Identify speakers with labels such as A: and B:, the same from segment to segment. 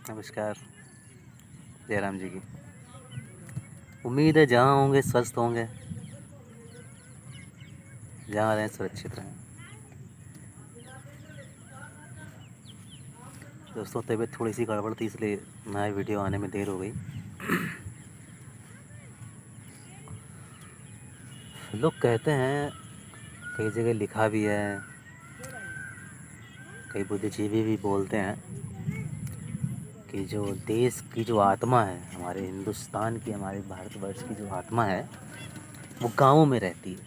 A: नमस्कार। जयराम जी की उम्मीद है जहाँ होंगे स्वस्थ होंगे, जहाँ रहें सुरक्षित रहें। दोस्तों तबीयत थोड़ी सी गड़बड़ थी, इसलिए नया वीडियो आने में देर हो गई। लोग कहते हैं, कई जगह लिखा भी है, कई बुद्धिजीवी भी बोलते हैं कि जो देश की जो आत्मा है, हमारे हिंदुस्तान की, हमारे भारतवर्ष की जो आत्मा है वो गाँवों में रहती है।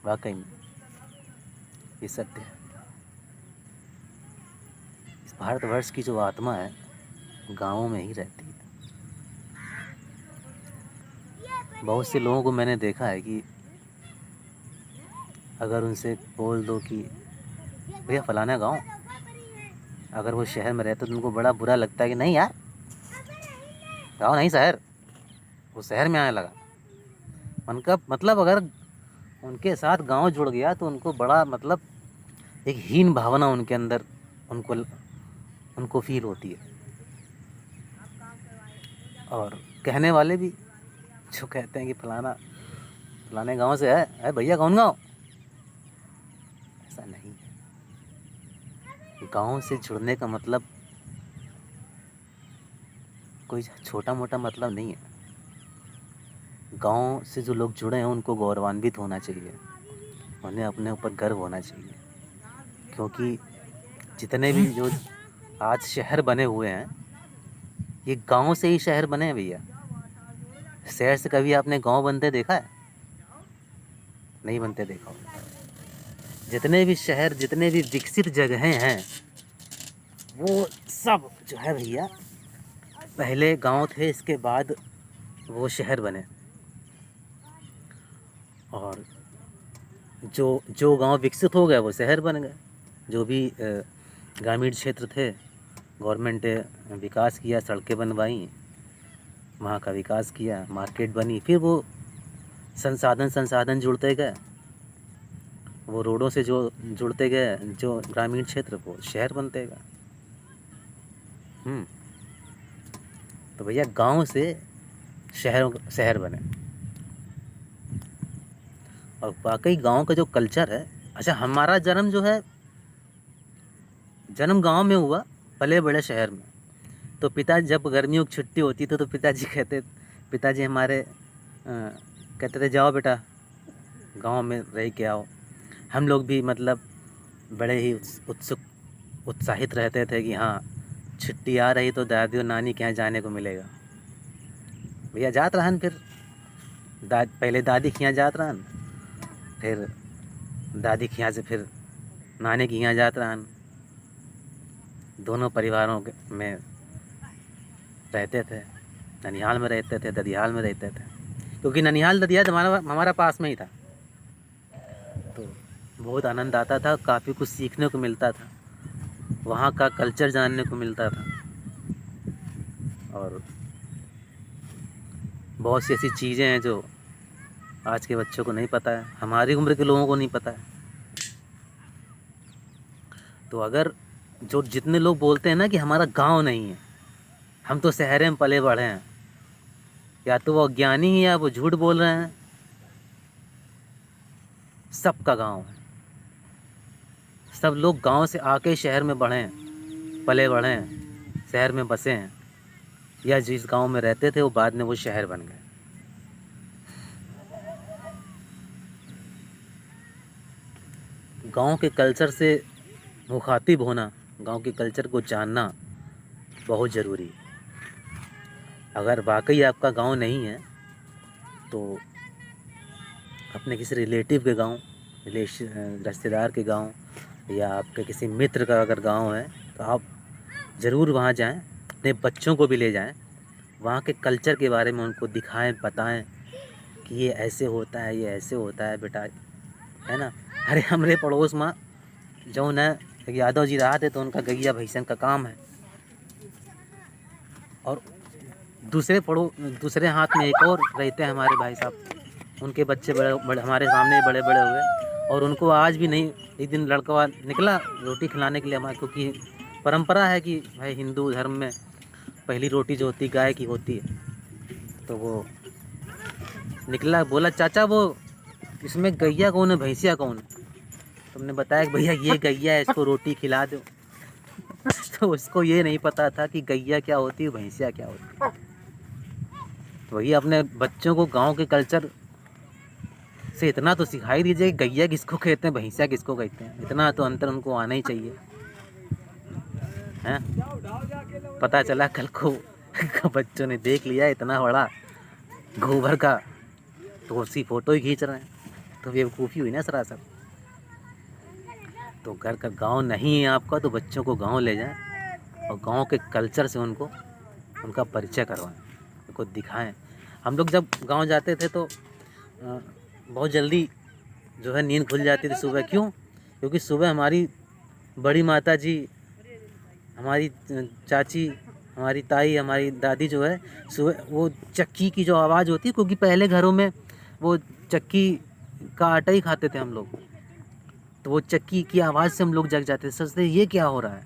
A: वाकई में ये सत्य है। इस भारतवर्ष की जो आत्मा है गाँवों में ही रहती है। बहुत से लोगों को मैंने देखा है कि अगर उनसे बोल दो कि भैया फलाना गाँव, अगर वो शहर में रहते तो उनको बड़ा बुरा लगता है कि नहीं यार, गाँव नहीं शहर, वो शहर में आने लगा। उनका मतलब अगर उनके साथ गांव जुड़ गया तो उनको बड़ा मतलब एक हीन भावना उनके अंदर उनको फील होती है। और कहने वाले भी जो कहते हैं कि फलाने गांव से है, अरे भैया कौन गांव, ऐसा नहीं है। गांव से जुड़ने का मतलब कोई छोटा मोटा मतलब नहीं है। गांव से जो लोग जुड़े हैं उनको गौरवान्वित होना चाहिए, उन्हें अपने ऊपर गर्व होना चाहिए, क्योंकि जितने भी जो आज शहर बने हुए हैं ये गांव से ही शहर बने हैं भैया। शहर से कभी आपने गांव बनते देखा है? नहीं बनते देखा होगा। जितने भी शहर, जितने भी विकसित जगहें हैं वो सब जो है भैया पहले गांव थे, इसके बाद वो शहर बने। और जो जो गांव विकसित हो गए वो शहर बन गए। जो भी ग्रामीण क्षेत्र थे, गवर्नमेंट विकास किया, सड़कें बनवाई, वहाँ का विकास किया, मार्केट बनी, फिर वो संसाधन जुड़ते गए, वो रोडों से जो जुड़ते गए, जो ग्रामीण क्षेत्र वो शहर बनते गए। तो भैया गांव से शहर बने। और वाकई गांव का जो कल्चर है, अच्छा हमारा जन्म जो है, जन्म गांव में हुआ, पले बड़े शहर में। तो पिताजी जब गर्मियों की छुट्टी होती थी तो पिताजी हमारे कहते थे जाओ बेटा गांव में रह के आओ। हम लोग भी मतलब बड़े ही उत्साहित रहते थे कि हाँ छुट्टी आ रही तो दादी और नानी के यहाँ जाने को मिलेगा। भैया जात रहन, फिर पहले दादी के यहाँ जात रहन, फिर दादी के यहाँ से फिर नानी के यहाँ जात रहन। दोनों परिवारों में रहते थे, ननिहाल में रहते थे, ददियाल में रहते थे, क्योंकि ननिहाल ददियाल हमारा पास में ही था। तो बहुत आनंद आता था, काफ़ी कुछ सीखने को मिलता था, वहाँ का कल्चर जानने को मिलता था, और बहुत सी ऐसी चीज़ें हैं जो आज के बच्चों को नहीं पता है, हमारी उम्र के लोगों को नहीं पता है। तो अगर जो जितने लोग बोलते हैं ना कि हमारा गांव नहीं है, हम तो शहर में पले बढ़े हैं, या तो वो अज्ञानी ही या वो झूठ बोल रहे हैं। सबका गांव है, सब लोग गांव से आके शहर में बढ़े हैं, पले बढ़े हैं, शहर में बसे हैं, या जिस गांव में रहते थे वो बाद में वो शहर बन गए। गांव के कल्चर से मुखातिब होना, गांव के कल्चर को जानना बहुत ज़रूरी है। अगर वाकई आपका गांव नहीं है तो अपने किसी रिलेटिव के गांव, रिश्तेदार के गांव, या आपके किसी मित्र का अगर गांव है तो आप ज़रूर वहाँ जाएं, अपने बच्चों को भी ले जाएं, वहाँ के कल्चर के बारे में उनको दिखाएं, बताएं कि ये ऐसे होता है, ये ऐसे होता है बेटा, है ना। अरे हमारे पड़ोस में जो न यादव जी रहा थे तो उनका गैया भैंसन का काम है, और दूसरे हाथ में एक और रहते हैं हमारे भाई साहब, उनके बच्चे बड़े बड़े हमारे सामने बड़े बड़े हुए, और उनको आज भी नहीं, एक दिन लड़का निकला रोटी खिलाने के लिए हमारे, क्योंकि परंपरा है कि भाई हिंदू धर्म में पहली रोटी जो होती गाय की होती है। तो वो निकला, बोला चाचा वो इसमें गैया कौन है भैंसिया कौन है? तुमने बताया कि भैया ये गैया है, इसको रोटी खिला दो। तो उसको ये नहीं पता था कि गैया क्या होती है, भैंसिया क्या होती है। तो वही अपने बच्चों को गांव के कल्चर से इतना तो सिखाई दीजिए कि गैया किसको कहते हैं, भैंसिया किसको कहते हैं, इतना तो अंतर उनको आना ही चाहिए, हैं? पता चला कल को बच्चों ने देख लिया इतना बड़ा गोबर का, तो उसकी फ़ोटो ही खींच रहे हैं, तो बेवकूफ़ी हुई ना सरासर। तो घर का गांव नहीं है आपका, तो बच्चों को गांव ले जाएं और गांव के कल्चर से उनको उनका परिचय करवाएं, उनको दिखाएं। हम लोग जब गांव जाते थे तो बहुत जल्दी जो है नींद खुल जाती थी सुबह। क्यों? क्योंकि सुबह हमारी बड़ी माता जी, हमारी चाची, हमारी ताई, हमारी दादी जो है सुबह वो चक्की की जो आवाज़ होती है, क्योंकि पहले घरों में वो चक्की का आटा ही खाते थे हम लोग, तो वो चक्की की आवाज़ से हम लोग जग जाते थे, सोचते ये क्या हो रहा है।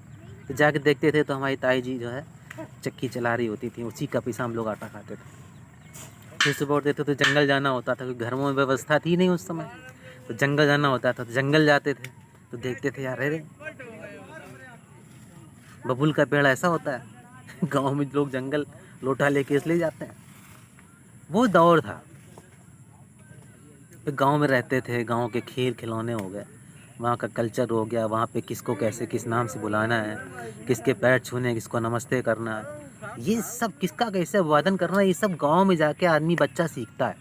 A: तो जाके देखते थे तो हमारी ताई जी जो है चक्की चला रही होती थी, उसी का पिसा हम लोग आटा खाते थे। फिर सुबह उठते थे तो जंगल जाना होता था, क्योंकि घरों में व्यवस्था थी नहीं उस समय, तो जंगल जाना होता था। तो जंगल जाते थे तो देखते थे यार अरे बबूल का पेड़ ऐसा होता है। गांव में लोग जंगल लोटा लेके इसलिए जाते हैं। वो दौर था, फिर गांव में रहते थे, गांव के खेल खिलौने हो गए, वहाँ का कल्चर हो गया, वहाँ पे किसको कैसे किस नाम से बुलाना है, किसके पैर छूने, किसको नमस्ते करना है, ये सब किसका कैसे अभिवादन करना है, ये सब गांव में जाके आदमी बच्चा सीखता है।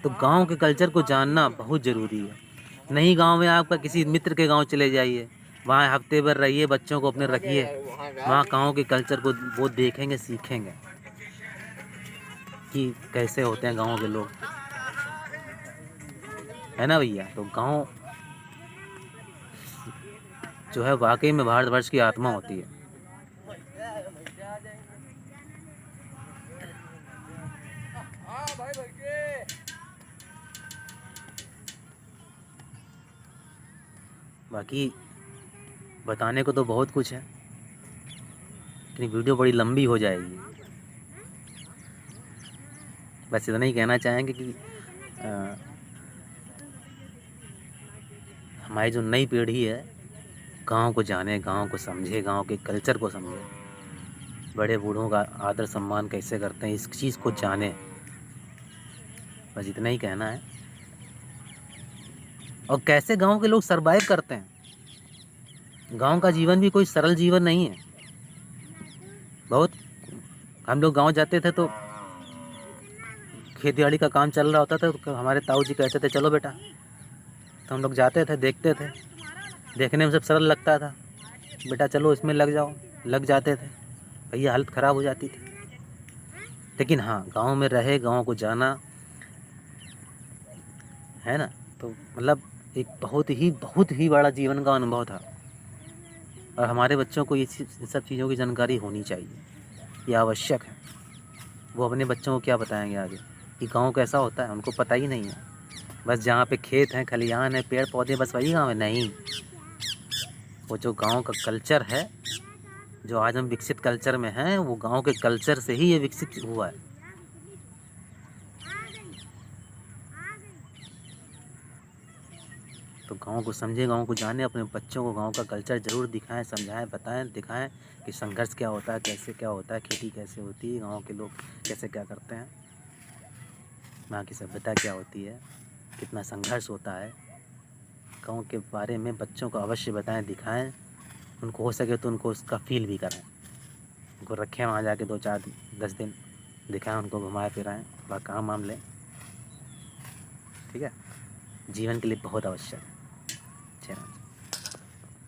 A: तो गांव के कल्चर को जानना बहुत ज़रूरी है। नहीं गांव में आपका किसी मित्र के गांव चले जाइए, वहाँ हफ्ते भर रहिए, बच्चों को अपने रखिए, वहाँ गांव के कल्चर को वो देखेंगे, सीखेंगे कि कैसे होते हैं गांव के लोग, है ना भैया। तो गांव जो है वाकई में भारतवर्ष की आत्मा होती है। बाकी बताने को तो बहुत कुछ है, लेकिन वीडियो बड़ी लंबी हो जाएगी। बस इतना ही कहना चाहेंगे कि हमारी जो नई पीढ़ी है गांव को जाने, गांव को समझे, गांव के कल्चर को समझे, बड़े बूढ़ों का आदर सम्मान कैसे करते हैं इस चीज़ को जाने। बस इतना ही कहना है। और कैसे गांव के लोग सरवाइव करते हैं। गांव का जीवन भी कोई सरल जीवन नहीं है। बहुत हम लोग गांव जाते थे तो खेती बाड़ी का काम चल रहा होता था, तो हमारे ताऊ जी कहते थे चलो बेटा, तो हम लोग जाते थे, देखते थे, देखने में सब सरल लगता था, बेटा चलो इसमें लग जाओ, लग जाते थे। भैया हालत ख़राब हो जाती थी। लेकिन हाँ, गांव में रहे, गांव को जाना, है ना, तो मतलब एक बहुत ही बड़ा जीवन का अनुभव था। और हमारे बच्चों को ये सब चीज़ों की जानकारी होनी चाहिए, ये आवश्यक है। वो अपने बच्चों को क्या बताएंगे आगे कि गांव कैसा होता है, उनको पता ही नहीं है। बस जहाँ पे खेत हैं, खलिहान है, पेड़ पौधे, बस वही गाँव है। नहीं, वो जो गांव का कल्चर है, जो आज हम विकसित कल्चर में हैं, वो गांव के कल्चर से ही ये विकसित हुआ है। तो गांव को समझे, गांव को जाने, अपने बच्चों को गांव का कल्चर ज़रूर दिखाएं, समझाएं, बताएं, दिखाएं कि संघर्ष क्या होता है, कैसे क्या होता है, खेती कैसे होती है, गांव के लोग कैसे क्या करते हैं, वहाँ की सभ्यता क्या होती है, कितना संघर्ष होता है। गांव के बारे में बच्चों को अवश्य बताएं, दिखाएं। उनको हो सके तो उनको उसका फील भी कराएं, उनको रखें वहाँ जाके 2-4-10 दिन, दिखाएं, उनको घुमाएं फिराएं, थोड़ा काम वाम लें। ठीक है, जीवन के लिए बहुत आवश्यक है। जय राम।